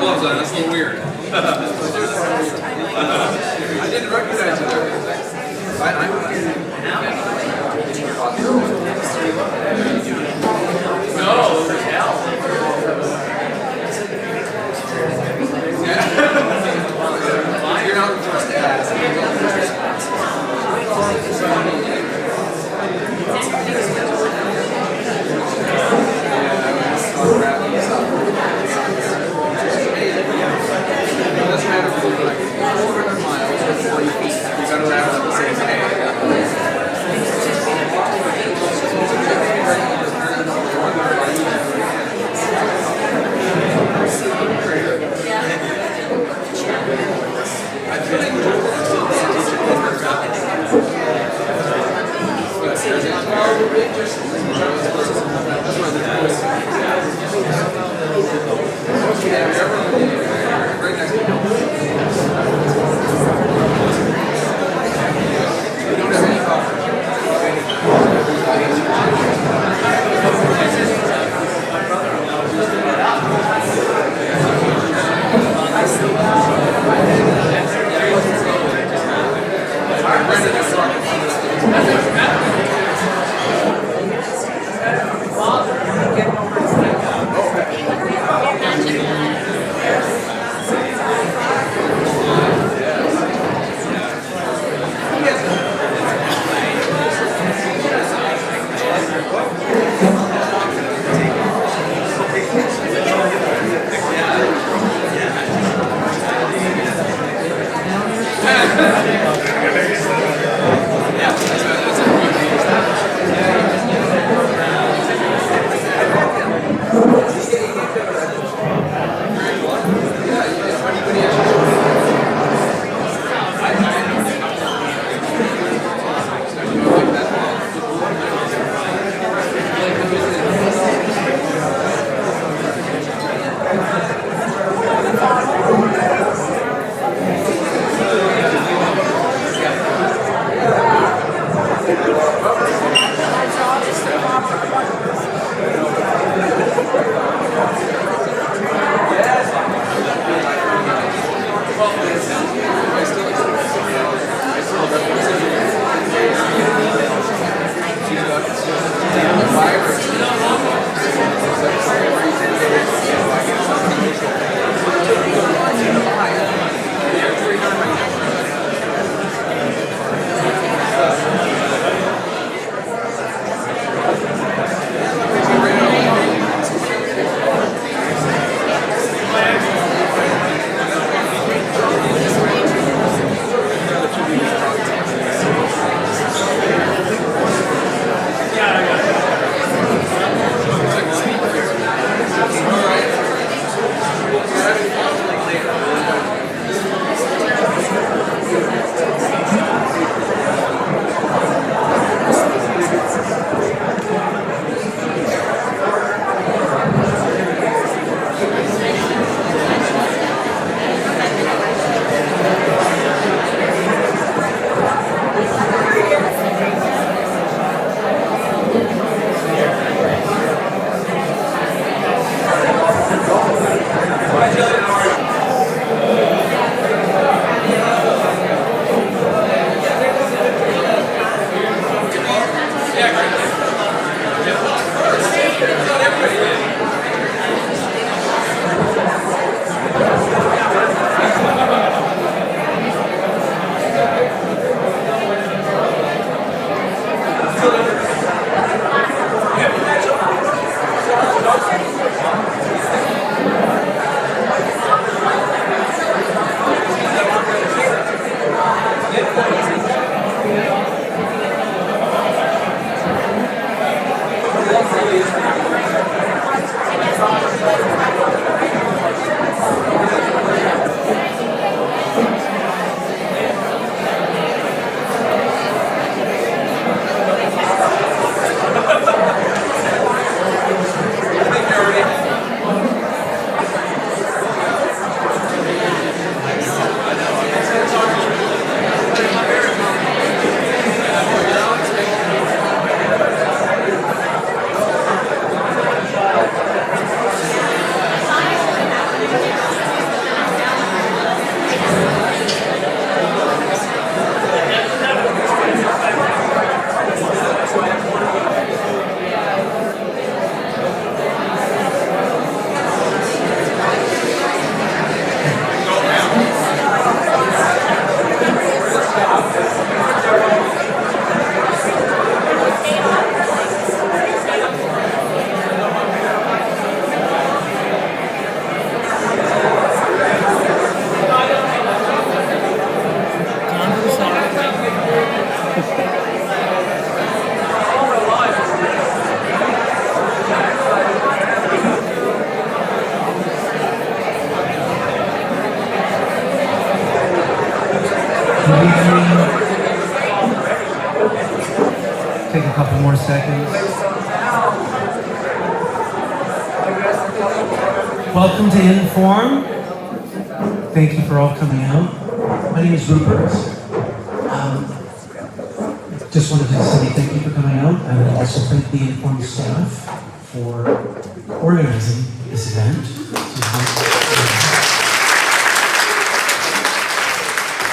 gloves on. That's a little weird. I didn't recognize you there. No, there's hell. You're not the first to ask. It doesn't matter if you're like 400 miles or 40 feet. You got to wrap it up and say, hey, seconds. Welcome to Inform. Thank you for all coming out. My name is Rupert. Just wanted to say thank you for coming out, and also thank the Inform staff for organizing this event.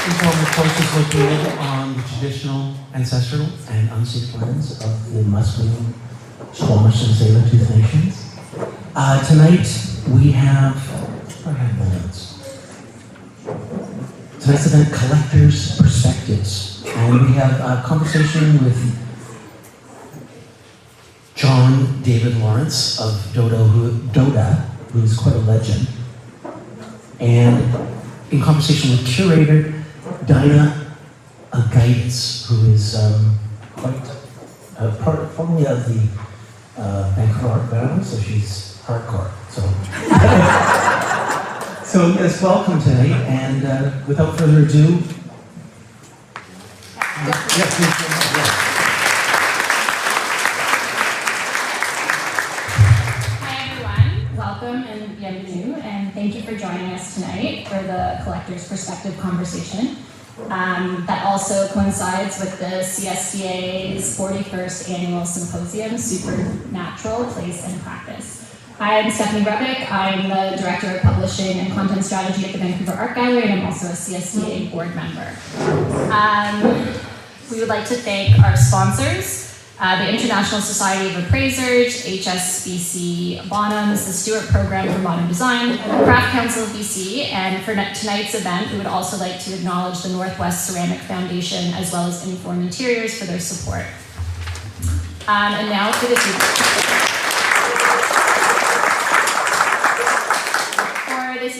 Inform, of course, is located on the traditional, ancestral, and unceded lands of the Musqueam, Squamish, and Tsleil-Waututh nations. Tonight, we have, tonight's event, Collectors' Perspectives. And we have a conversation with John David Lawrence of Doda, who is quite a legend. And in conversation with curator Dinah Agaitis, who is formerly of the Vancouver Art Gallery, so she's hardcore. So yes, welcome tonight, and without further ado, yes, please. Hi everyone, welcome and bienvenue, and thank you for joining us tonight for the Collector's Perspective conversation. That also coincides with the CSDA's 41st annual symposium, Supernatural Place and Practice. I'm Stephanie Rebick. I'm the Director of Publishing and Content Strategy at the Vancouver Art Gallery, and I'm also a CSDA board member. We would like to thank our sponsors, the International Society of Appraisers, HSBC Bonhams, the Stewart Program for Modern Design, Craft Council of BC, and for tonight's event, we would also like to acknowledge the Northwest Ceramic Foundation as well as Inform Interiors for their support. And now for this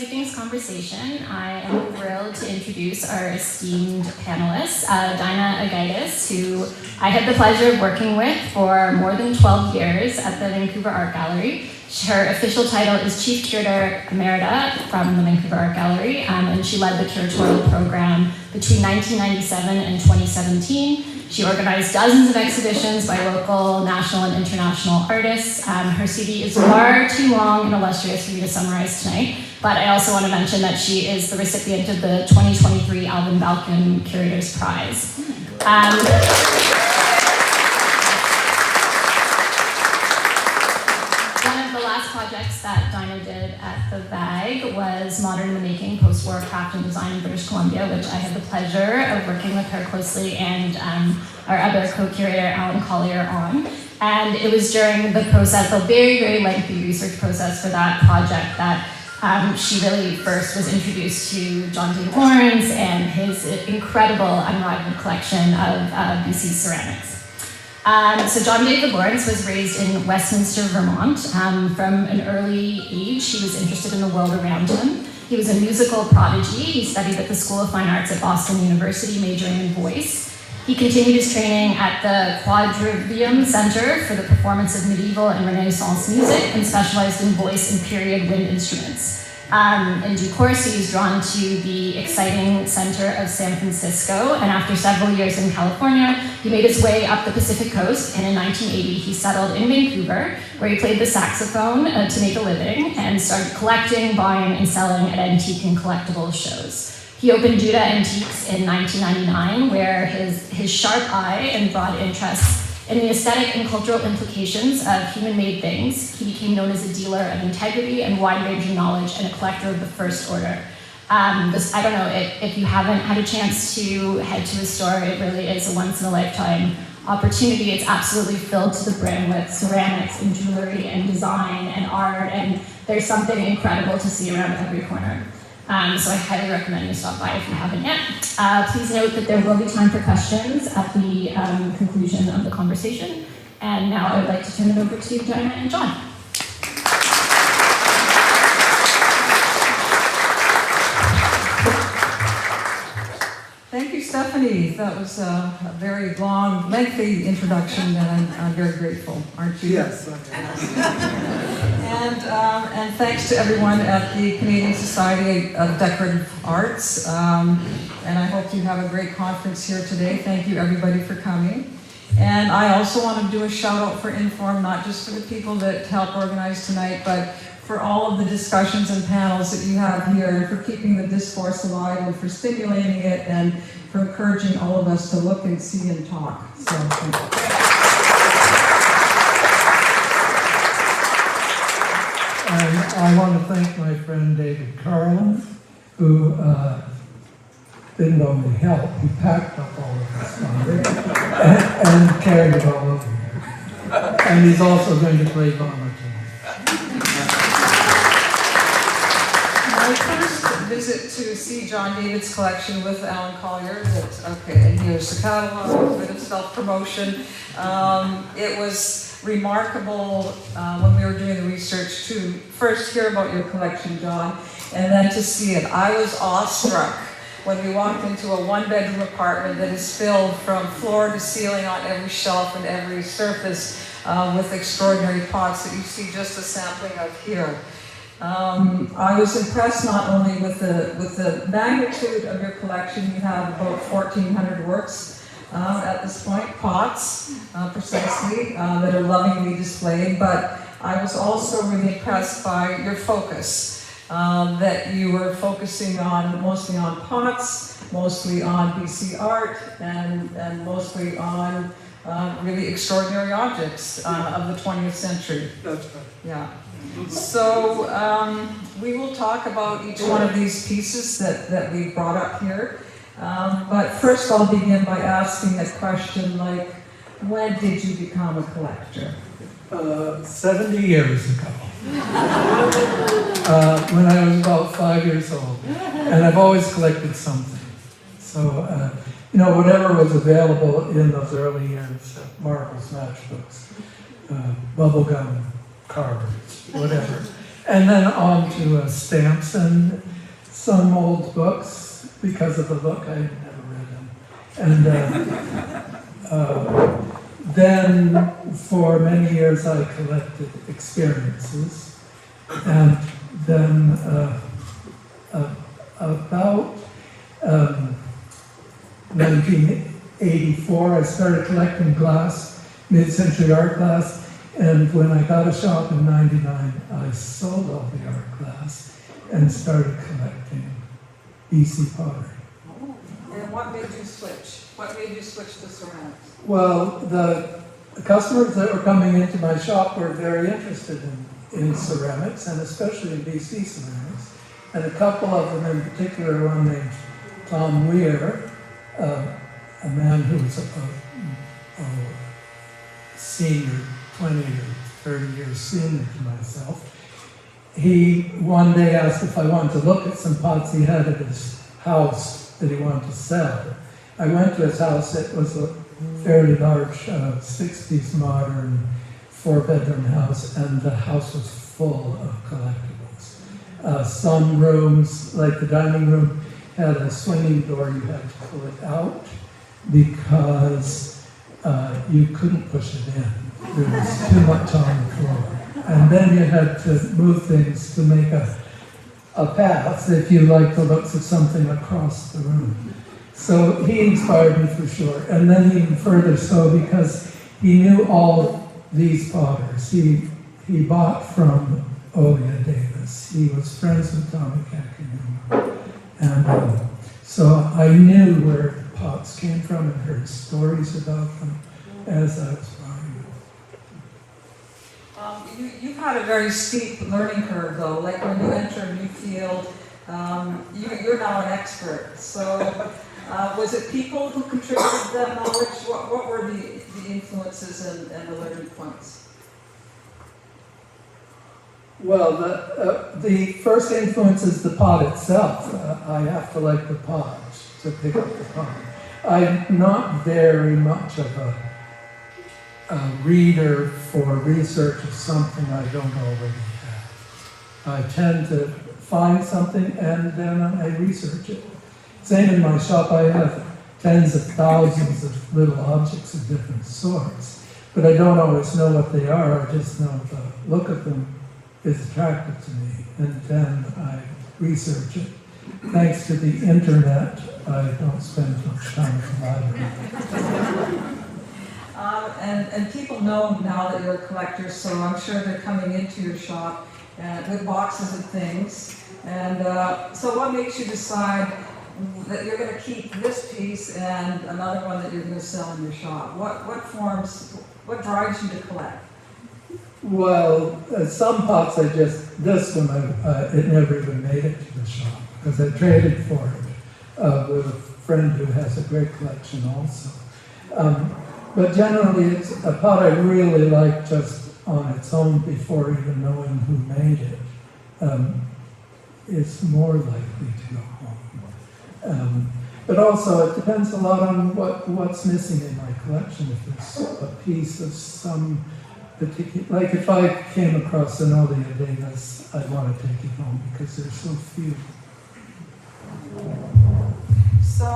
evening's conversation, I am thrilled to introduce our esteemed panelists, Dinah Agaitis, who I had the pleasure of working with for more than 12 years at the Vancouver Art Gallery. Her official title is Chief Curator Emerita from the Vancouver Art Gallery, and she led the curatorial program between 1997 and 2017. She organized dozens of exhibitions by local, national, and international artists. Her CV is far too long and illustrious for me to summarize tonight, but I also want to mention that she is the recipient of the 2023 Alvin Balcon Curator's Prize. One of the last projects that Dinah did at the VAG was Modern in the Making, Post-War Craft and Design in British Columbia, which I had the pleasure of working with her closely and our other co-curator, Alan Collier, on. And it was during the process, the very, very lengthy research process for that project that she really first was introduced to John David Lawrence and his incredible unrivaled collection of BC ceramics. So John David Lawrence was raised in Westminster, Vermont. From an early age, he was interested in the world around him. He was a musical prodigy. He studied at the School of Fine Arts at Boston University, majoring in voice. He continued his training at the Quadrivium Center for the Performance of Medieval and Renaissance Music and specialized in voice and period wind instruments. In due course, he was drawn to the exciting center of San Francisco, and after several years in California, he made his way up the Pacific Coast, and in 1980, he settled in Vancouver, where he played the saxophone to make a living, and started collecting, buying, and selling at antique and collectible shows. He opened Judah Antiques in 1999, where his sharp eye and broad interests in the aesthetic and cultural implications of human-made things, he became known as a dealer of integrity and wide-ranging knowledge and a collector of the first order. I don't know, if you haven't had a chance to head to his store, it really is a once-in-a-lifetime opportunity. It's absolutely filled to the brim with ceramics and jewelry and design and art, and there's something incredible to see around every corner. So I highly recommend you stop by if you haven't yet. Please note that there will be time for questions at the conclusion of the conversation. And now I would like to turn it over to Dinah and John. Thank you, Stephanie. That was a very long, lengthy introduction, and I'm very grateful, aren't you? Yes. And thanks to everyone at the Canadian Society of Decorative Arts. And I hope you have a great conference here today. Thank you, everybody, for coming. And I also want to do a shout out for Inform, not just for the people that help organize tonight, but for all of the discussions and panels that you have here, and for keeping the discourse alive, and for stimulating it, and for encouraging all of us to look and see and talk. So, thank you. And I want to thank my friend David Carlin, who didn't only help, he packed up all of this funding and carried it all over here. And he's also going to play drama tonight. My first visit to see John David's collection with Alan Collier, and here's the catalog, a bit of self-promotion. It was remarkable when we were doing the research to first hear about your collection, John, and then to see it. I was awestruck when we walked into a one-bedroom apartment that is filled from floor to ceiling on every shelf and every surface with extraordinary pots that you see just a sampling of here. I was impressed not only with the magnitude of your collection. You have about 1,400 works at this point, pots precisely, that are lovingly displayed, but I was also really impressed by your focus. That you were focusing on mostly on pots, mostly on BC art, and mostly on really extraordinary objects of the 20th century. That's right. Yeah. So we will talk about each one of these pieces that we brought up here. But first I'll begin by asking a question like, when did you become a collector? 70 years ago. When I was about 5 years old. And I've always collected something. So, whatever was available in those early years, marbles, matchbooks, bubblegum cards, whatever. And then on to stamps and some old books, because of the look, I never read them. And then for many years I collected experiences. And then about 1984, I started collecting glass, mid-century art glass, and when I got a shop in '99, I sold all the art glass and started collecting BC pottery. And what made you switch? What made you switch to ceramics? Well, the customers that were coming into my shop were very interested in ceramics, and especially in BC ceramics. And a couple of them in particular, one named Tom Weir, a man who was a senior, 20 or 30 years senior to myself. He one day asked if I wanted to look at some pots he had at his house that he wanted to sell. I went to his house. It was a fairly large 60s modern 4-bedroom house, and the house was full of collectibles. Some rooms, like the dining room, had a swinging door. You had to pull it out because you couldn't push it in. There was too much on the floor. And then you had to move things to make a path if you like the looks of something across the room. So he inspired me for sure. And then even further so because he knew all these potters. He bought from Olia Davis. He was friends with Tommy Kakinuma. And so I knew where the pots came from and heard stories about them as I was buying them. You've had a very steep learning curve, though. Like when you enter a new field, you're now an expert. So was it people who contributed that knowledge? What were the influences and the learning points? Well, the first influence is the pot itself. I have to like the pot to pick up the pot. I'm not very much of a reader for research of something I don't already have. I tend to find something and then I research it. Same in my shop, I have tens of thousands of little objects of different sorts, but I don't always know what they are. I just know the look of them is attractive to me, and then I research it. Thanks to the internet, I don't spend much time at the library. And people know now that you're a collector, so I'm sure they're coming into your shop with boxes of things. And so what makes you decide that you're going to keep this piece and another one that you're going to sell in your shop? What drives you to collect? Well, some pots this one, it never even made it to the shop because I traded for it with a friend who has a great collection also. But generally, it's a pot I really like just on its own before even knowing who made it. It's more likely to go home. But also, it depends a lot on what's missing in my collection. If there's a piece of some particular, like if I came across an Olia Davis, I'd want to take it home because there's so few. So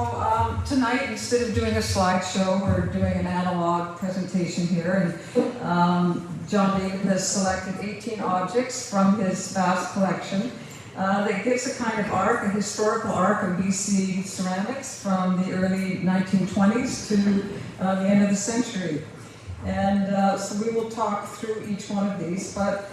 tonight, instead of doing a slideshow, we're doing an analog presentation here. And John David has selected 18 objects from his vast collection that gives a kind of arc, a historical arc of BC ceramics from the early 1920s to the end of the century. And so we will talk through each one of these. But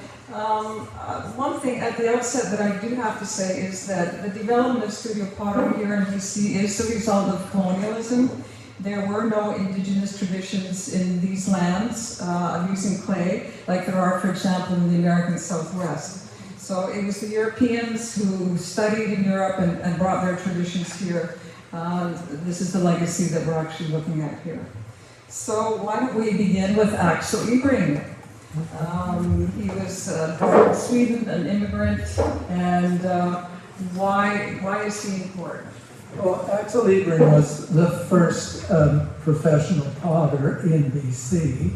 one thing at the outset that I do have to say is that the development of studio pottery here in BC is the result of colonialism. There were no indigenous traditions in these lands of using clay, like there are, for example, in the American Southwest. So it was the Europeans who studied in Europe and brought their traditions here. This is the legacy that we're actually looking at here. So why don't we begin with Axel Ibring. He was born in Sweden, an immigrant, and why is he important? Well, Axel Ibring was the first professional potter in BC.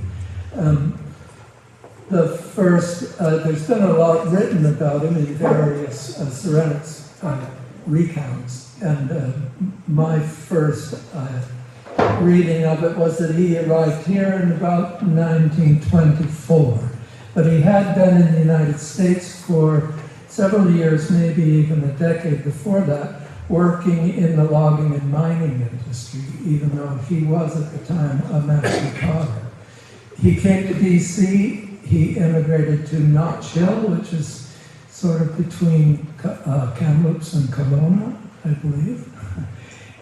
There's been a lot written about him in various ceramics recounts, and my first reading of it was that he arrived here in about 1924, but he had been in the United States for several years, maybe even a decade before that, working in the logging and mining industry, even though he was at the time a master potter. He came to BC. He immigrated to Notch Hill, which is sort of between Kamloops and Kelowna, I believe.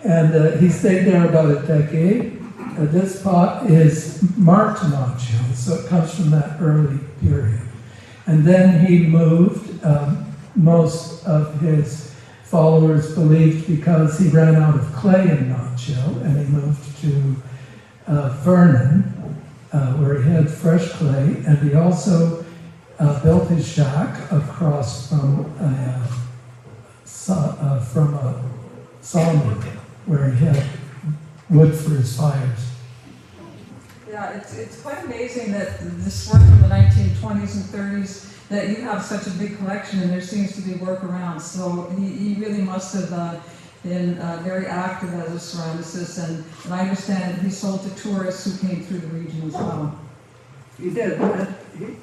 And he stayed there about a decade. This pot is marked Notch Hill, so it comes from that early period. And then he moved. Most of his followers believed because he ran out of clay in Notch Hill, and he moved to Vernon, where he had fresh clay, and he also built his shack across from a sawmill, where he had wood for his fires. Yeah, it's quite amazing that this work from the 1920s and 30s, that you have such a big collection and there seems to be work around. So he really must have been very active as a ceramicist, and I understand that he sold to tourists who came through the region as well. He did.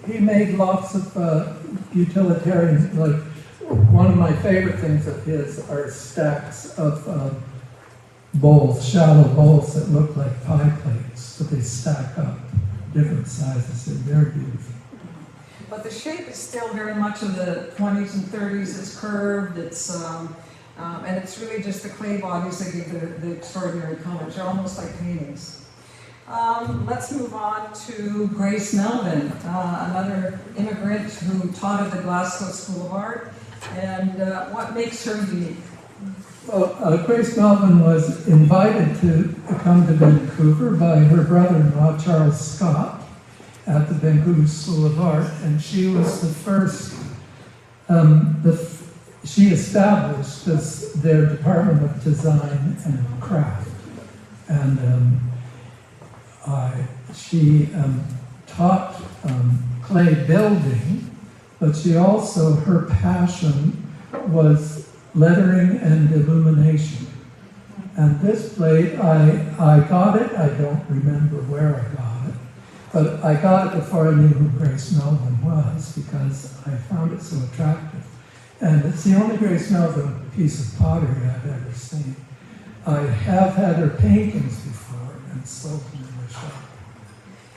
He made lots of utilitarian, like one of my favorite things of his are stacks of bowls, shallow bowls that look like pie plates, but they stack up different sizes. They're very beautiful. But the shape is still very much of the 20s and 30s. It's curved, and it's really just the clay bodies that give the extraordinary colors. They're almost like paintings. Let's move on to Grace Melvin, another immigrant who taught at the Glasgow School of Art. And what makes her unique? Well, Grace Melvin was invited to come to Vancouver by her brother-in-law, Charles Scott, at the Vancouver School of Art, and she was the first, she established their Department of Design and Craft. And she taught clay building, but she also, her passion was lettering and illumination. And this plate, I got it, I don't remember where I got it, but I got it before I knew who Grace Melvin was because I found it so attractive. And it's the only Grace Melvin piece of pottery I've ever seen. I have had her paintings before and sold them in my shop.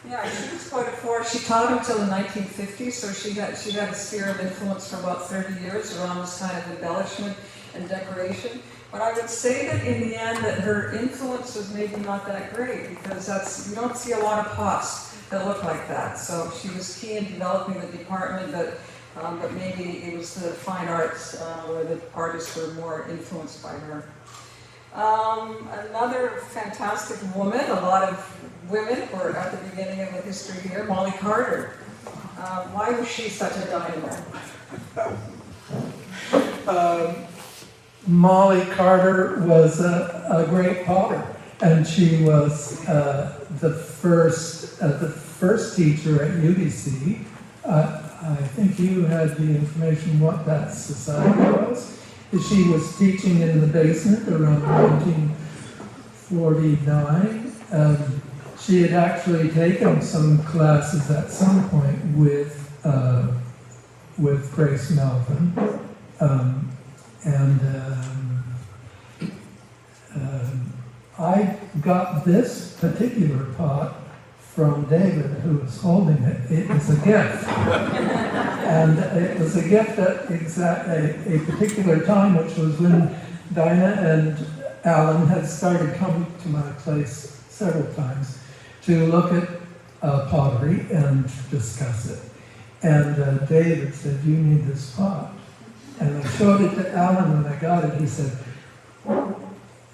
Yeah, she was quite a force. She taught until the 1950s, so she had a sphere of influence for about 30 years around this kind of embellishment and decoration. But I would say that in the end that her influence was maybe not that great, because you don't see a lot of pots that look like that. So she was key in developing the department, but maybe it was the fine arts where the artists were more influenced by her. Another fantastic woman, a lot of women were at the beginning of the history here, Molly Carter. Why was she such a dynamo? Molly Carter was a great potter, and she was the first teacher at UBC. I think you had the information what that society was. She was teaching in the basement around 1949. She had actually taken some classes at some point with Grace Melvin. I got this particular pot from David, who was holding it. It was a gift. And it was a gift at a particular time, which was when Dinah and Alan had started coming to my place several times to look at pottery and discuss it. And David said, "You need this pot." And I showed it to Alan when I got it. He said,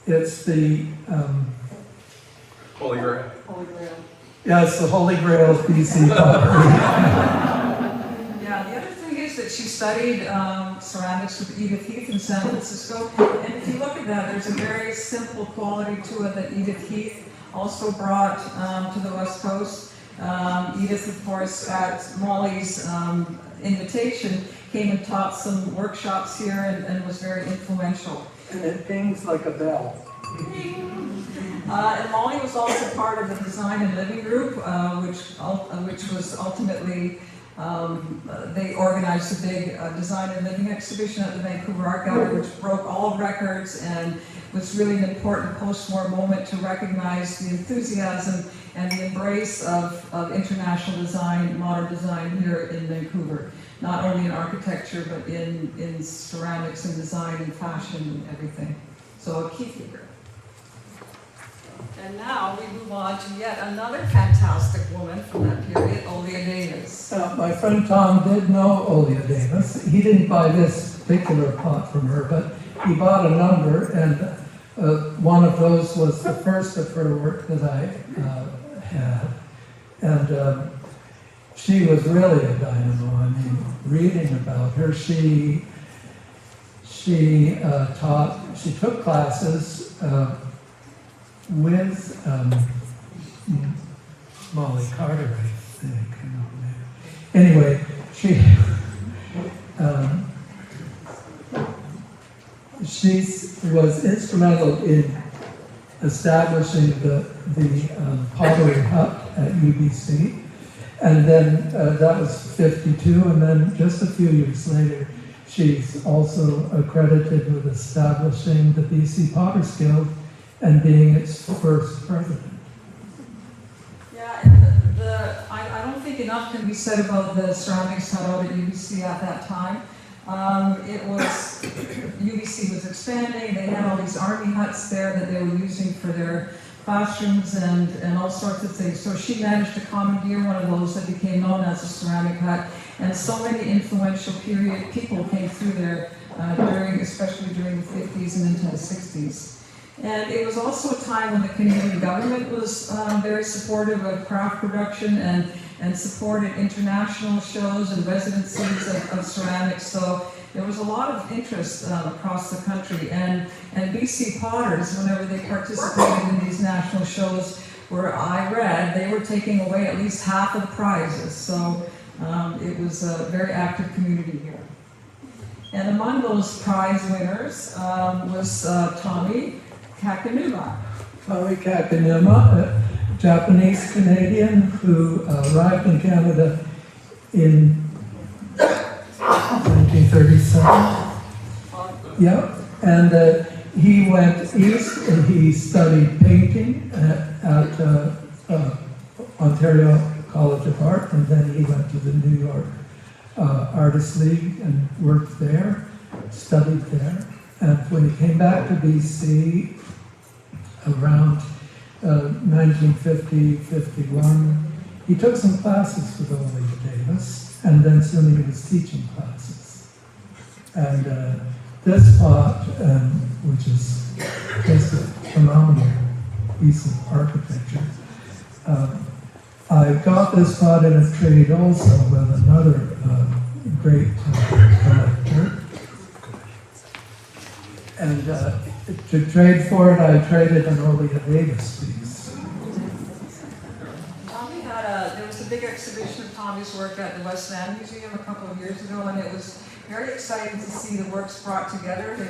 "It's the Holy Grail. Holy Grail. yeah, it's the Holy Grail of BC pottery." Yeah, the other thing is that she studied ceramics with Edith Heath in San Francisco. And if you look at that, there's a very simple quality to it that Edith Heath also brought to the West Coast. Edith, of course, at Molly's invitation, came and taught some workshops here and was very influential. And it dings like a bell. And Molly was also part of the Design and Living Group, which was ultimately, they organized a big Design and Living exhibition at the Vancouver Art Gallery, which broke all records and was really an important post-war moment to recognize the enthusiasm and the embrace of international design, modern design here in Vancouver. Not only in architecture, but in ceramics and design and fashion and everything. So a key figure. And now we move on to yet another fantastic woman from that period, Olia Davis. My friend Tom did know Olia Davis. He didn't buy this particular pot from her, but he bought a number, and one of those was the first of her work that I had. And she was really a dynamo. I mean, reading about her, she took classes with Molly Carter, I think. Anyway, she was instrumental in establishing the pottery hut at UBC. And then that was 52, and then just a few years later, she's also accredited with establishing the BC Potters Guild and being its first president. Yeah, and I don't think enough can be said about the ceramics hut out at UBC at that time. UBC was expanding, they had all these army huts there that they were using for their classrooms and all sorts of things. So she managed to commandeer one of those that became known as a ceramic hut. And so many influential people came through there especially during the 50s and into the 60s. And it was also a time when the Canadian government was very supportive of craft production and supported international shows and residencies of ceramics. So there was a lot of interest across the country. And BC Potters, whenever they participated in these national shows, where I read, they were taking away at least half of the prizes. So it was a very active community here. And among those prize winners was Tommy Kakanuma. Tommy Kakanuma, a Japanese-Canadian who arrived in Canada in 1937. Yep, and he went east and he studied painting at Ontario College of Art, and then he went to the New York Artists League and worked there, studied there. And when he came back to BC around 1950, 51, he took some classes with Ole Davis, and then soon he was teaching classes. And this pot, which is just a phenomenal piece of architecture, I got this pot in a trade also with another great collector. And to trade for it, I traded an Ole Davis piece. Tommy there was a big exhibition of Tommy's work at the West Van Museum a couple of years ago, and it was very exciting to see the works brought together. He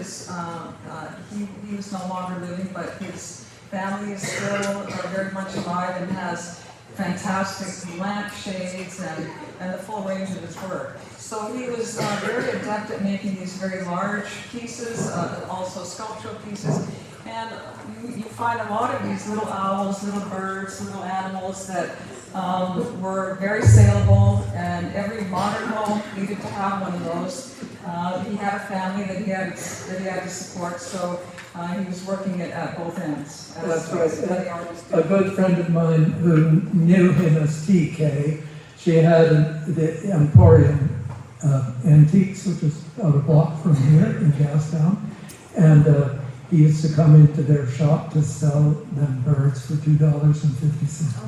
was no longer living, but his family is still very much alive and has fantastic lampshades and the full range of his work. So he was very adept at making these very large pieces, also sculptural pieces. And you find a lot of these little owls, little birds, little animals that were very saleable, and every modern home needed to have one of those. He had a family that he had to support, so he was working at both ends. That's right. A good friend of mine who knew him as TK, she had the Emporium Antiques, which is about a block from here in Gastown, and he used to come into their shop to sell them birds for $2.50.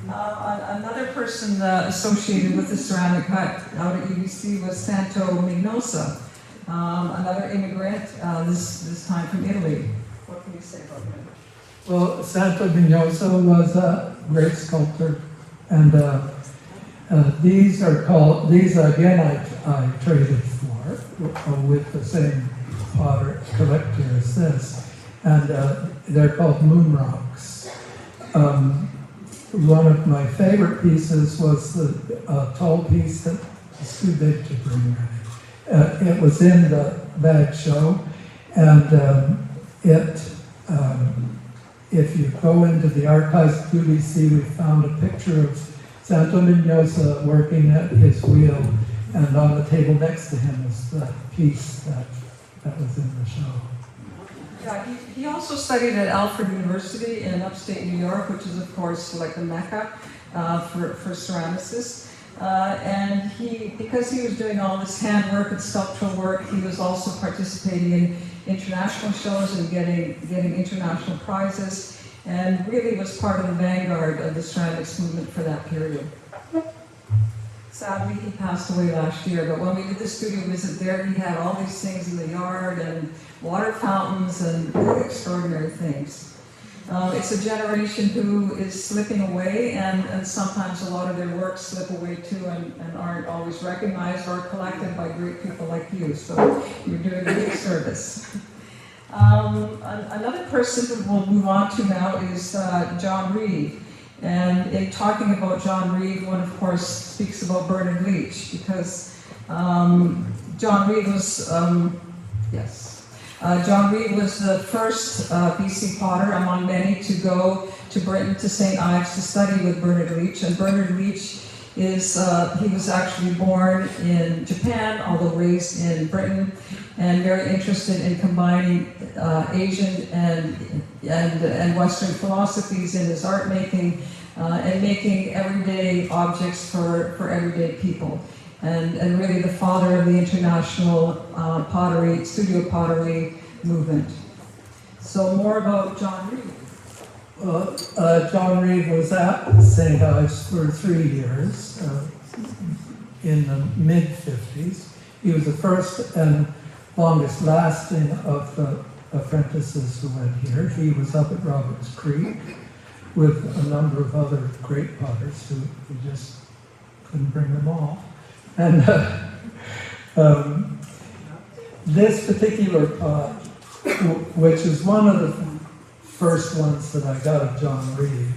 Another person associated with the ceramic hut out at UBC was Santo Mignosa, another immigrant, this time from Italy. What can you say about him? Well, Santo Mignosa was a great sculptor, and these again I traded for with the same potter collector as this, and they're called moon rocks. One of my favorite pieces was the tall piece that was too big to bring. It was in the bag show, and if you go into the archives of UBC, we found a picture of Santo Mignosa working at his wheel, and on the table next to him was the piece that was in the show. Yeah, he also studied at Alfred University in upstate New York, which is, of course, like the mecca for ceramicists. And because he was doing all this handwork and sculptural work, he was also participating in international shows and getting international prizes, and really was part of the vanguard of the ceramics movement for that period. Sadly, he passed away last year, but when we did the studio visit there, he had all these things in the yard and water fountains and really extraordinary things. It's a generation who is slipping away, and sometimes a lot of their works slip away too and aren't always recognized or collected by great people like you, so you're doing a big service. Another person who we'll move on to now is John Reeve. And in talking about John Reeve, one of course speaks about Bernard Leach, because John Reeve was, John Reeve was the first BC potter among many to go to Britain, to St. Ives, to study with Bernard Leach. And Bernard Leach he was actually born in Japan, although raised in Britain, and very interested in combining Asian and Western philosophies in his art making, and making everyday objects for everyday people. And really the father of the international studio pottery movement. So more about John Reeve. John Reeve was at St. Ives for 3 years in the mid-50s. He was the first and longest lasting of the apprentices who went here. He was up at Roberts Creek with a number of other great potters who just couldn't bring them all. And this particular pot, which is one of the first ones that I got of John Reeve,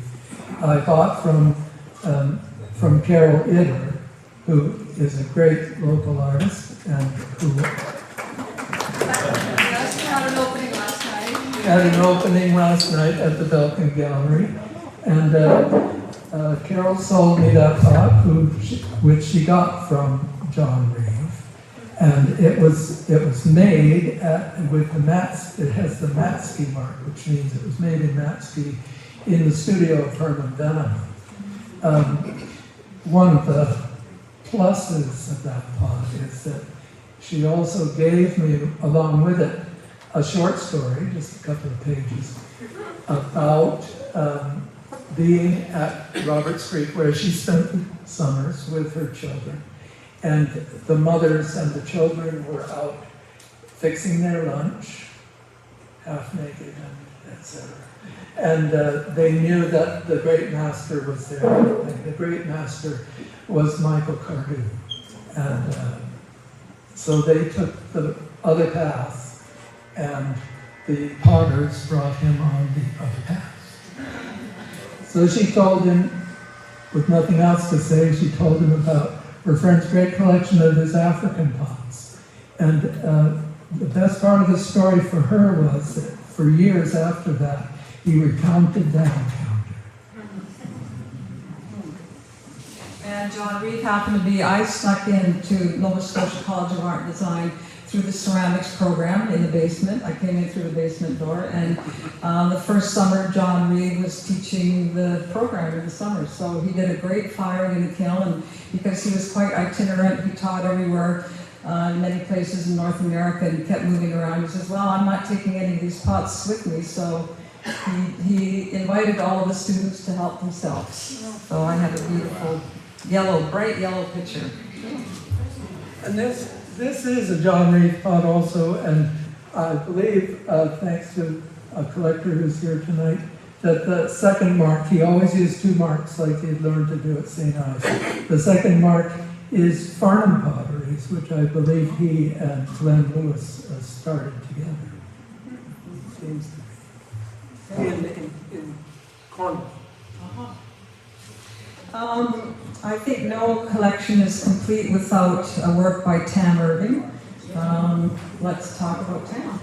I bought from Carol Idler, who is a great local artist and who Yes, we had an opening last night. had an opening last night at the Belkin Gallery. And Carol sold me that pot, which she got from John Reeve. And it was made with the Mats. It has the Matsky mark, which means it was made in Matsky in the studio of Herman Veneman. One of the pluses of that pot is that she also gave me, along with it, a short story, just a couple of pages, about being at Roberts Creek, where she spent the summers with her children. And the mothers and the children were out fixing their lunch, half naked, and etc. And they knew that the great master was there. And the great master was Michael Cardew. And so they took the other path, and the Potters brought him on the other path. So she told him, with nothing else to say, she told him about her friend's great collection of his African pots. And the best part of the story for her was that for years after that, he recounted that encounter. And John Reeve happened to be, I snuck into Nova Scotia College of Art and Design through the ceramics program in the basement. I came in through the basement door, and the first summer John Reeve was teaching the program in the summer. So he did a great firing in the kiln, and because he was quite itinerant, he taught everywhere, in many places in North America, and he kept moving around. He says, well, I'm not taking any of these pots with me, so he invited all of the students to help themselves. So I have a beautiful bright yellow picture. And this is a John Reeve pot also, and I believe, thanks to a collector who's here tonight, that the second mark, he always used two marks like he'd learned to do at St. Ives. The second mark is Farnham Potteries, which I believe he and Glenn Lewis started together. Seems to be. In Cornwall. I think no collection is complete without a work by Tam Irving. Let's talk about Tam.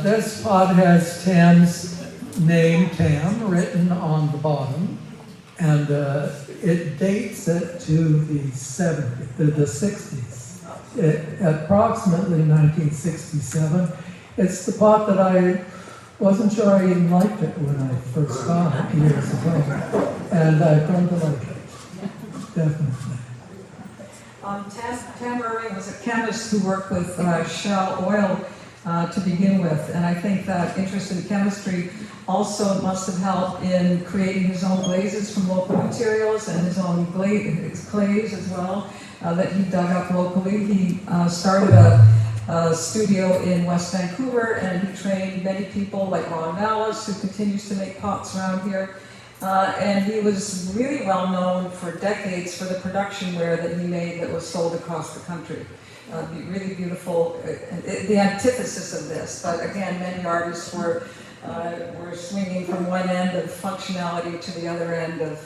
This pot has Tam's name, Tam, written on the bottom, and it dates it to the 60s, approximately 1967. It's the pot that I wasn't sure I even liked it when I first got it years ago, and I've come to like it, definitely. Tam Irving was a chemist who worked with Shell Oil to begin with, and I think that interest in chemistry also must have helped in creating his own glazes from local materials and his own clays as well that he dug up locally. He started a studio in West Vancouver, and he trained many people like Ron Malice, who continues to make pots around here. And he was really well known for decades for the production ware that he made that was sold across the country. Really beautiful, the antithesis of this, but again, many artists were swinging from one end of functionality to the other end of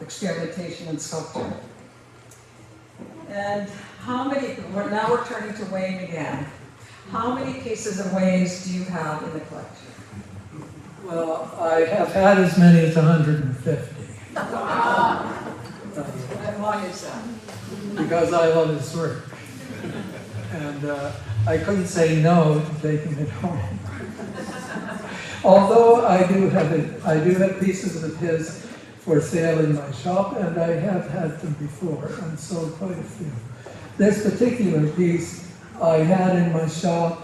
experimentation and sculpture. And now we're turning to Wayne again. How many pieces of Wayne's do you have in the collection? Well, I have had as many as 150. And why is that? Because I love his work. And I couldn't say no to taking it home. Although I do have pieces of his for sale in my shop, and I have had them before and sold quite a few. This particular piece I had in my shop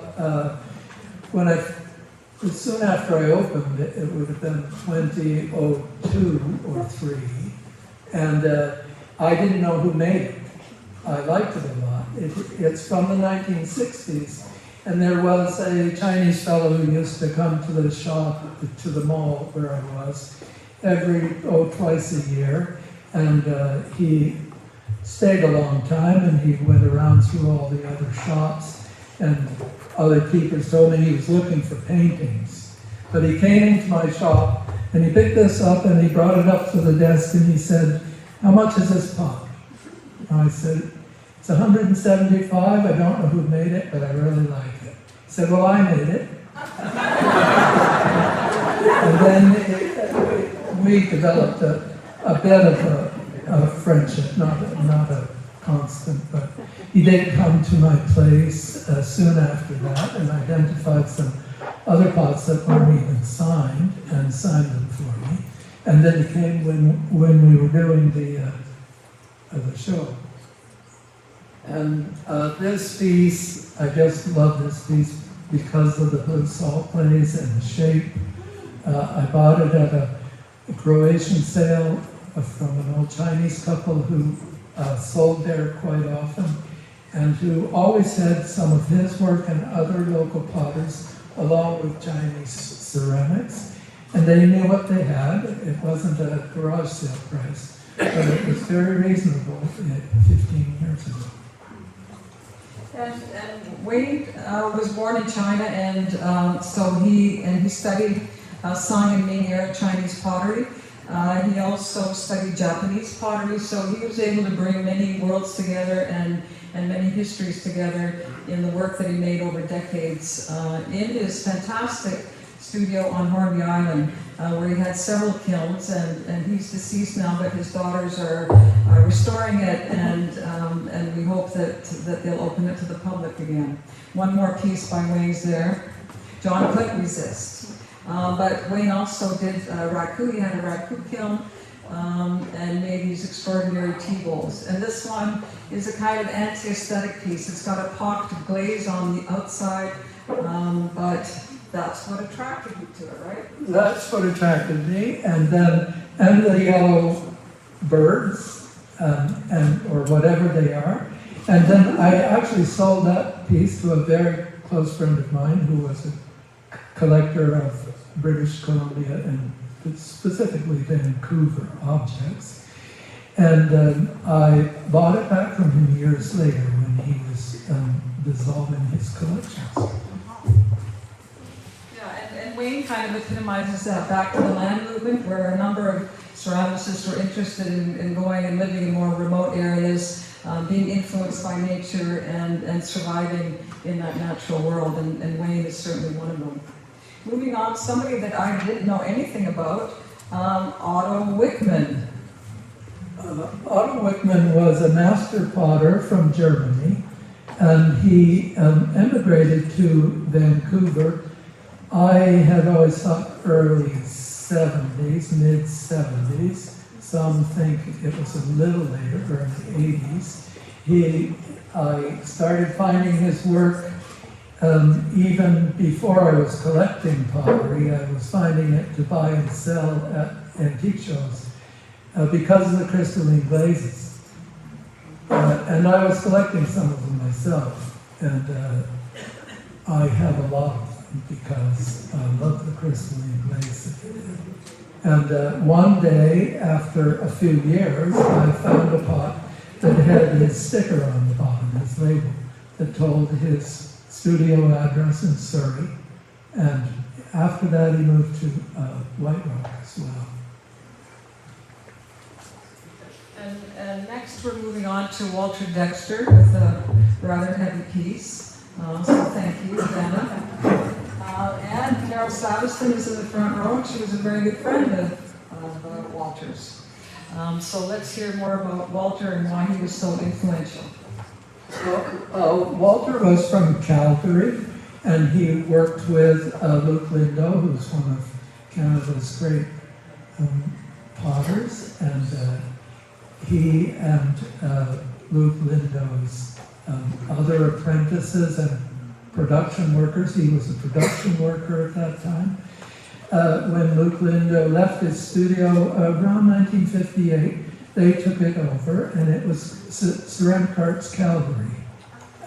soon after I opened it. It would have been 2002 or 3, and I didn't know who made it. I liked it a lot. It's from the 1960s, and there was a Chinese fellow who used to come to the shop, to the mall where I was, twice a year, and he stayed a long time, and he went around through all the other shops, and other keepers told me he was looking for paintings. But he came into my shop, and he picked this up, and he brought it up to the desk, and he said, "How much is this pot?" And I said, "It's 175, I don't know who made it, but I really like it." He said, "Well, I made it." And then we developed a bit of a friendship, not a constant, but he did come to my place soon after that and identified some other pots that weren't even signed and signed them for me. And then he came when we were doing the show. And this piece, I just love this piece because of the blue salt plays and the shape. I bought it at a Croatian sale from an old Chinese couple who sold there quite often and who always had some of his work and other local potters along with Chinese ceramics. And they knew what they had. It wasn't a garage sale price, but it was very reasonable 15 years ago. And Wayne was born in China, and so he studied Song and Ming era Chinese pottery. He also studied Japanese pottery, so he was able to bring many worlds together and many histories together in the work that he made over decades in his fantastic studio on Hornby Island, where he had several kilns, and he's deceased now, but his daughters are restoring it, and we hope that they'll open it to the public again. One more piece by Wayne's there. John couldn't resist. But Wayne also did raku. He had a raku kiln and made these extraordinary tea bowls. And this one is a kind of anti-aesthetic piece. It's got a pocked glaze on the outside, but that's what attracted you to it, right? That's what attracted me, and the yellow birds, or whatever they are. And then I actually sold that piece to a very close friend of mine who was a collector of British Columbia and specifically Vancouver objects. And I bought it back from him years later when he was dissolving his collections. And Wayne kind of epitomizes that back to the land movement, where a number of ceramicists were interested in going and living in more remote areas, being influenced by nature and surviving in that natural world, and Wayne is certainly one of them. Moving on, somebody that I didn't know anything about, Otto Wickman. Otto Wickman was a master potter from Germany, and he emigrated to Vancouver. I had always thought early 70s, mid 70s. Some think it was a little later, early 80s. I started finding his work even before I was collecting pottery. I was finding it to buy and sell at antique shows because of the crystalline glazes. And I was collecting some of them myself, and I have a lot of them because I love the crystalline glaze. And one day, after a few years, I found a pot that had his sticker on the bottom, his label, that told his studio address in Surrey. And after that, he moved to White Rock as well. And next we're moving on to Walter Dexter with a rather heavy piece. So thank you, Dana. And Carol Saveston is in the front row, and she was a very good friend of Walter's. So let's hear more about Walter and why he was so influential. Walter was from Calgary, and he worked with Luke Lindo, who's one of Canada's great potters, and he and Luke Lindo's other apprentices and production workers. He was a production worker at that time. When Luke Lindo left his studio around 1958, they took it over, and it was Ceramic Arts Calgary.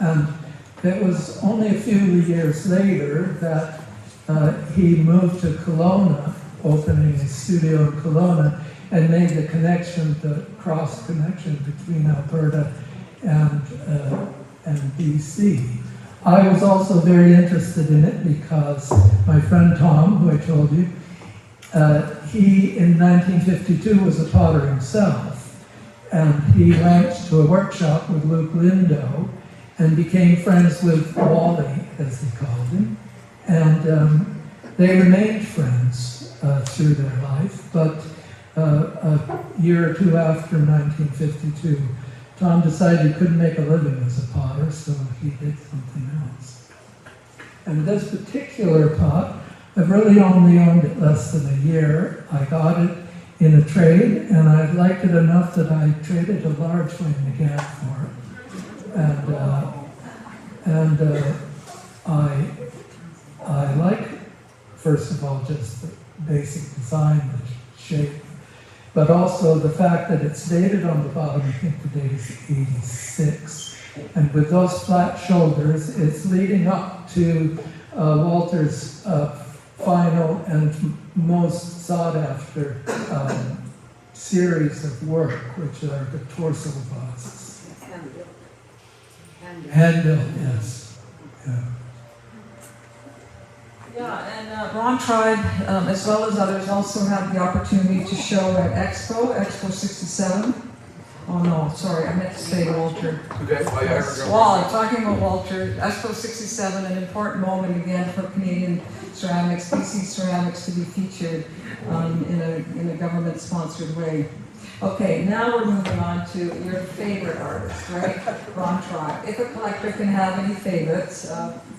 And it was only a few years later that he moved to Kelowna, opening a studio in Kelowna, and made the connection, the cross connection between Alberta and BC. I was also very interested in it because my friend Tom, who I told you, he in 1952 was a potter himself, and he went to a workshop with Luke Lindo and became friends with Wally, as he called him, and they remained friends through their life. But a year or two after 1952, Tom decided he couldn't make a living as a potter, so he did something else. And this particular pot, I've really only owned it less than a year. I got it in a trade, and I liked it enough that I traded a large Wayne McGann for it. I like, first of all, just the basic design, the shape, but also the fact that it's dated on the bottom. I think the date is 86. And with those flat shoulders, it's leading up to Walter's final and most sought-after series of work, which are the torso busts. Handbill, yes. Yeah. Yeah, and Ron Tribe, as well as others, also had the opportunity to show at Expo 67. Oh no, sorry, I meant to say Walter. Okay, well, yeah, Wally, talking about Walter, Expo 67, an important moment again for Canadian ceramics, BC ceramics to be featured in a government-sponsored way. Okay, now we're moving on to your favorite artist, right? Ron Tribe. If a collector can have any favorites,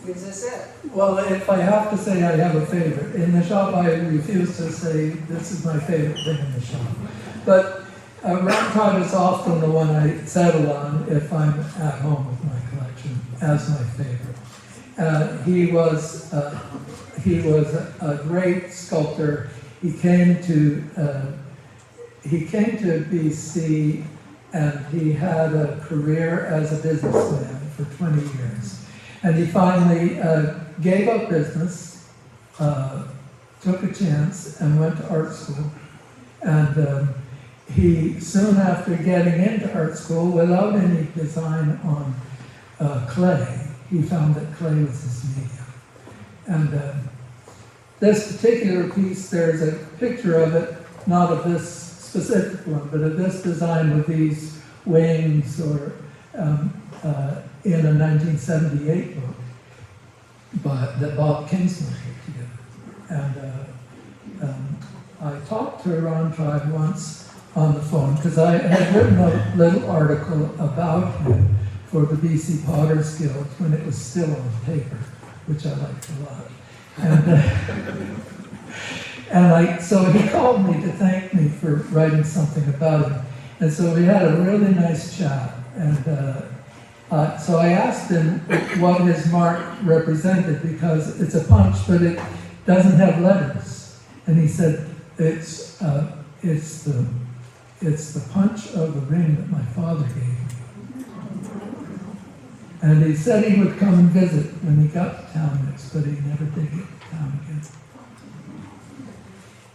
is this it? Well, if I have to say I have a favorite, in the shop I refuse to say this is my favorite thing in the shop. But Ron Tribe is often the one I settle on if I'm at home with my collection as my favorite. He was a great sculptor. He came to BC, and he had a career as a businessman for 20 years. And he finally gave up business, took a chance, and went to art school. And he, soon after getting into art school, without any design on clay, he found that clay was his medium. And this particular piece, there's a picture of it, not of this specific one, but of this design with these wings, or in a 1978 book that Bob Kingsman put together. And I talked to Ron Tribe once on the phone, because I had written a little article about him for the BC Potters Guild when it was still on paper, which I liked a lot. And so he called me to thank me for writing something about him. And so we had a really nice chat. And so I asked him what his mark represented, because it's a punch, but it doesn't have letters. And he said, it's the punch of the ring that my father gave me. And he said he would come and visit when he got to town next, but he never did get to town again.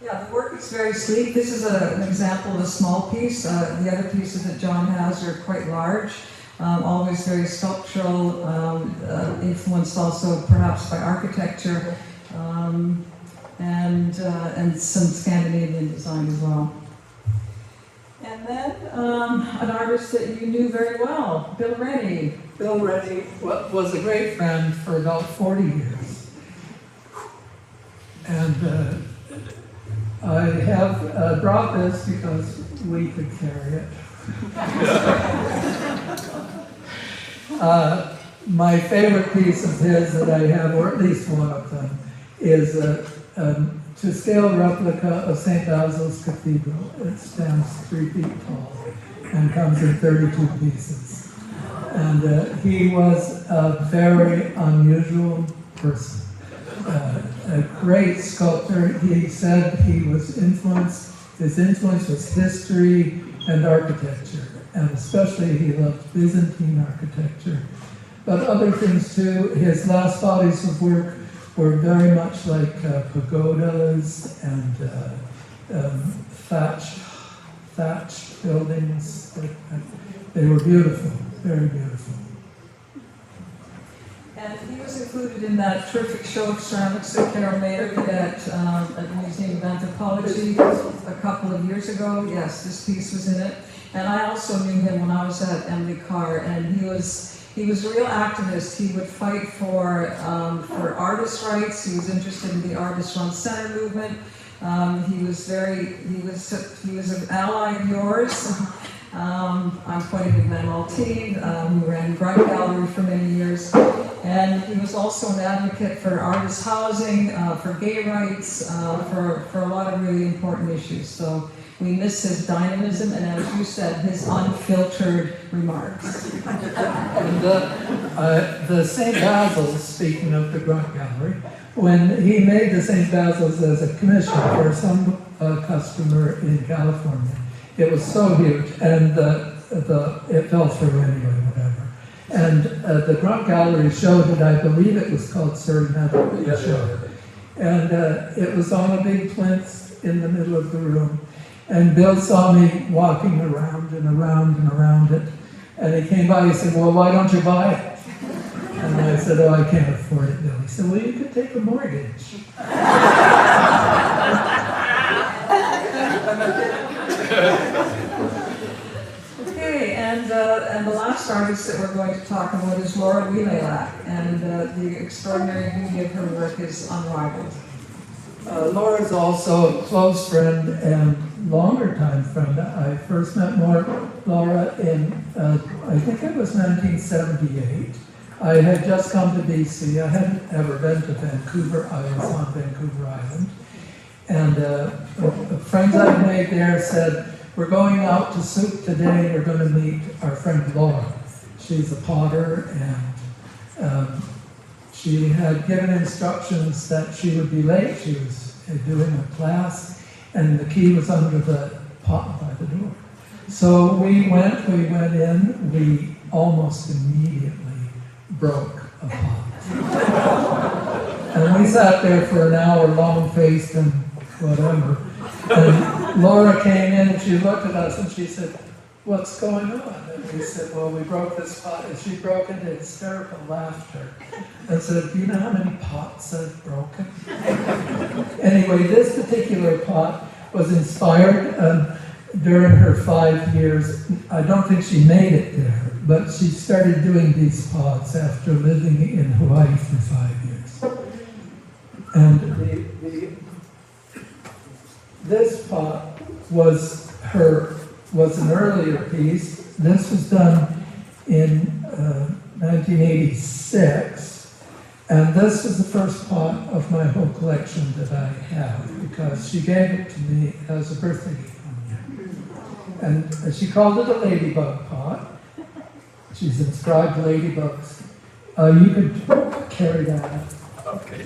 Yeah, the work is very sleek. This is an example of a small piece. The other pieces that John has are quite large, always very sculptural, influenced also perhaps by architecture, and some Scandinavian design as well. And then an artist that you knew very well, Bill Rennie. Bill Rennie was a great friend for about 40 years. And I have brought this because we could carry it. My favorite piece of his that I have, or at least one of them, is to scale replica of St. Basil's Cathedral. It stands 3 feet tall and comes in 32 pieces. And he was a very unusual person. A great sculptor. He said he was his influence was history and architecture, and especially he loved Byzantine architecture. But other things too. His last bodies of work were very much like pagodas and thatched buildings. They were beautiful, very beautiful. And he was included in that terrific show of ceramics that Carol made at the Museum of Anthropology a couple of years ago. Yes, this piece was in it. And I also knew him when I was at Emily Carr, and he was a real activist. He would fight for artist rights. He was interested in the Artist Run Center movement. He was an ally of yours. I'm quite a big Maltine, who ran Grunt Gallery for many years. And he was also an advocate for artist housing, for gay rights, for a lot of really important issues. So we miss his dynamism and, as you said, his unfiltered remarks. And the St. Basil's, speaking of the Grunt Gallery, when he made the St. Basil's as a commission for some customer in California, it was so huge, and it fell through anyway, whatever. And the Grunt Gallery showed it, I believe it was called Surrey Metal Show. And it was on a big plinth in the middle of the room. And Bill saw me walking around and around and around it. And he came by, he said, well, why don't you buy it? And I said, oh, I can't afford it, Bill. He said, well, you could take a mortgage. Okay, and the last artist that we're going to talk about is Laura Wheelalak, and the extraordinary beauty of her work is unrivaled. Laura's also a close friend and longer time friend. I first met Laura in, I think it was 1978. I had just come to BC. I hadn't ever been to Vancouver. I was on Vancouver Island. And friends I'd made there said, we're going out to Soup today. We're going to meet our friend Laura. She's a potter, and she had given instructions that she would be late. She was doing a class, and the key was under the pot by the door. So we went in, we almost immediately broke a pot. And we sat there for an hour, long-faced and whatever. And Laura came in and she looked at us and she said, what's going on? And we said, well, we broke this pot. And she broke into hysterical laughter and said, do you know how many pots I've broken? Anyway, this particular pot was inspired during her 5 years. I don't think she made it there, but she started doing these pots after living in Hawaii for 5 years. And this pot was an earlier piece. This was done in 1986, and this was the first pot of my whole collection that I have, because she gave it to me as a birthday gift one year. And she called it a ladybug pot. She's inscribed ladybugs. You could carry that. Okay.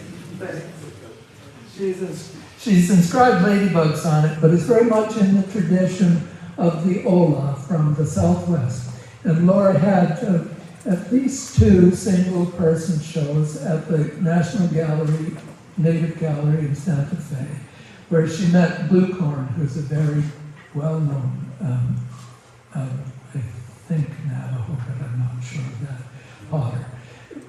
She's inscribed ladybugs on it, but it's very much in the tradition of the Ola from the Southwest. And Laura had at least 2 single-person shows at the National Gallery, Native Gallery in Santa Fe, where she met Bluecorn, who's a very well-known, I think Navajo, but I'm not sure of that, potter.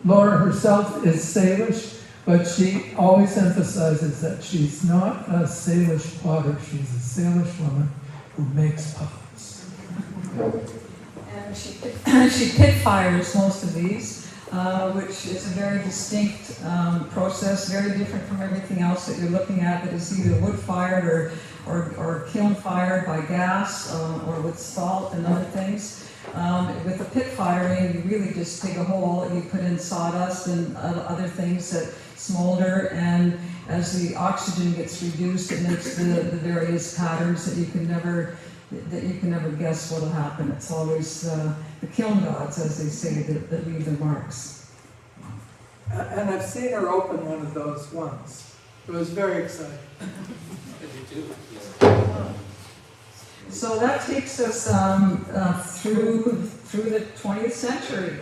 Laura herself is Salish, but she always emphasizes that she's not a Salish potter, she's a Salish woman who makes pots. And she pit fires most of these, which is a very distinct process, very different from everything else that you're looking at that is either wood-fired or kiln-fired by gas or with salt and other things. With the pit firing, you really just dig a hole and you put in sawdust and other things that smolder, and as the oxygen gets reduced, it makes the various patterns that you can never guess what will happen. It's always the kiln gods, as they say, that leave their marks. And I've seen her open one of those once. It was very exciting. So that takes us through the 20th century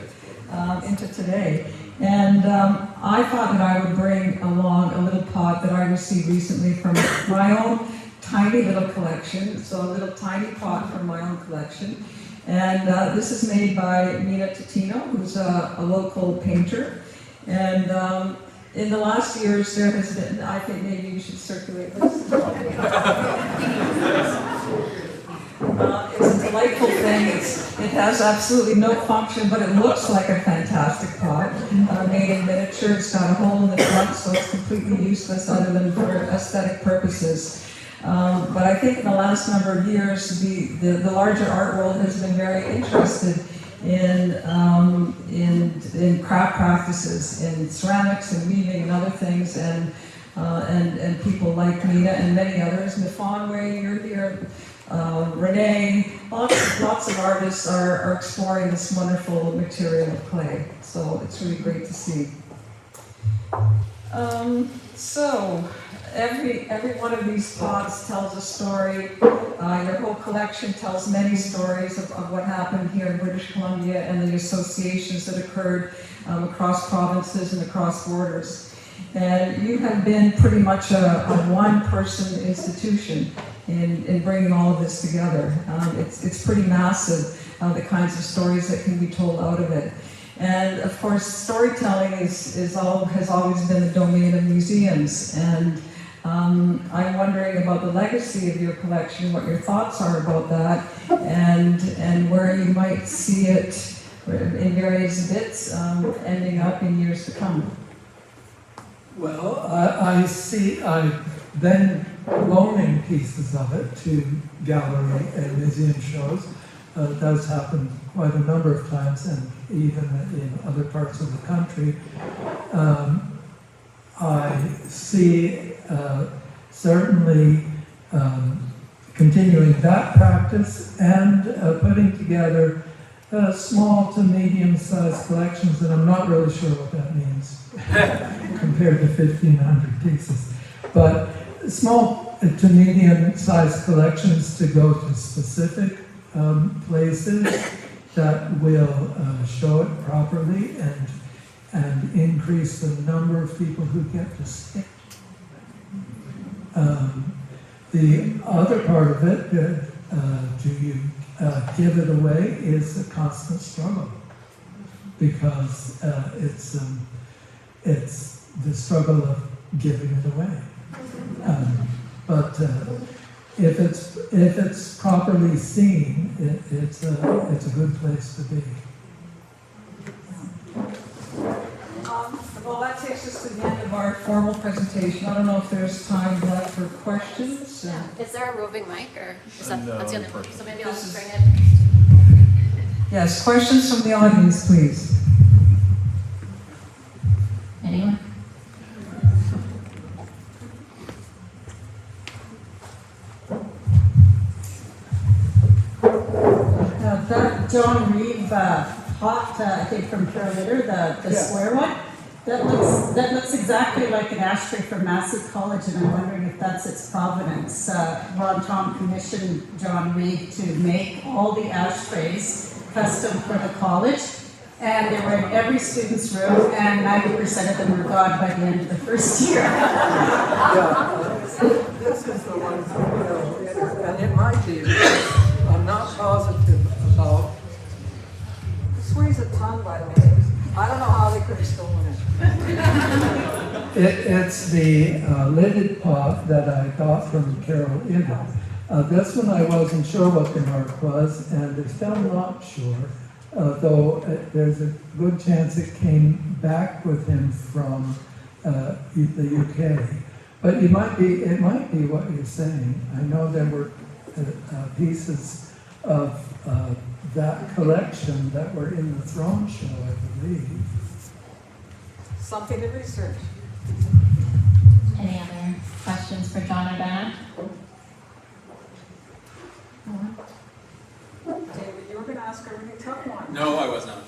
into today. And I thought that I would bring along a little pot that I received recently from my own tiny little collection. So a little tiny pot from my own collection. And this is made by Nina Totino, who's a local painter. And in the last years, there has been, I think maybe you should circulate this. It's a delightful thing. It has absolutely no function, but it looks like a fantastic pot. made in miniature. It's got a hole in the front, so it's completely useless other than for aesthetic purposes. But I think in the last number of years, the larger art world has been very interested in craft practices, in ceramics and weaving and other things, and people like Nina and many others. Mifanwe, you're here. Renee, lots of artists are exploring this wonderful material of clay. So it's really great to see. So every one of these pots tells a story. Your whole collection tells many stories of what happened here in British Columbia and the associations that occurred across provinces and across borders. And you have been pretty much a one-person institution in bringing all of this together. It's pretty massive, the kinds of stories that can be told out of it. And of course, storytelling has always been the domain of museums. And I'm wondering about the legacy of your collection, what your thoughts are about that, and where you might see it in various bits ending up in years to come. Well, I've been loaning pieces of it to gallery and museum shows. It does happen quite a number of times, and even in other parts of the country. I see certainly continuing that practice and putting together small to medium-sized collections, and I'm not really sure what that means compared to 1,500 pieces. But small to medium-sized collections to go to specific places that will show it properly and increase the number of people who get to see it. The other part of it, do you give it away, is a constant struggle, because it's the struggle of giving it away. But if it's properly seen, it's a good place to be. Well, that takes us to the end of our formal presentation. I don't know if there's time left for questions. Yeah. Is there a roving mic, or is that's the other one? So maybe I'll This is- bring it. Yes, questions from the audience, please. Anyone? That John Reeve pot, I think from Carolina, the square one, that looks exactly like an ashtray from Massey College, and I'm wondering if that's its provenance. Ron Tom commissioned John Reeve to make all the ashtrays custom for the college, and they were in every student's room, and 90% of them were gone by the end of the first year. This is the one from Carolina, and it might be. I'm not positive about. This weighs a ton, by the way. I don't know how they could have stolen it. It's the lidded pot that I got from Carol Ibbott. This one I wasn't sure what the mark was, and I'm still not sure, though there's a good chance it came back with him from the UK. But it might be what you're saying. I know there were pieces of that collection that were in the Throne Show, I believe. Something to research. Any other questions for John or Diana? David, you were going to ask a really tough one. No, I was not.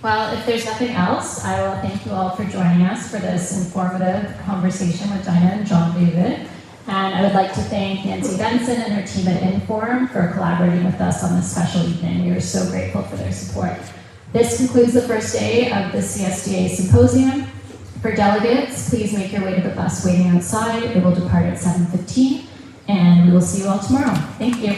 Well, if there's nothing else, I will thank you all for joining us for this informative conversation with Dinah and John David. And I would like to thank Nancy Benson and her team at Inform for collaborating with us on this special evening. We are so grateful for their support. This concludes the first day of the CSDA Symposium. For delegates, please make your way to the bus waiting outside. It will depart at 7:15, and we will see you all tomorrow. Thank you.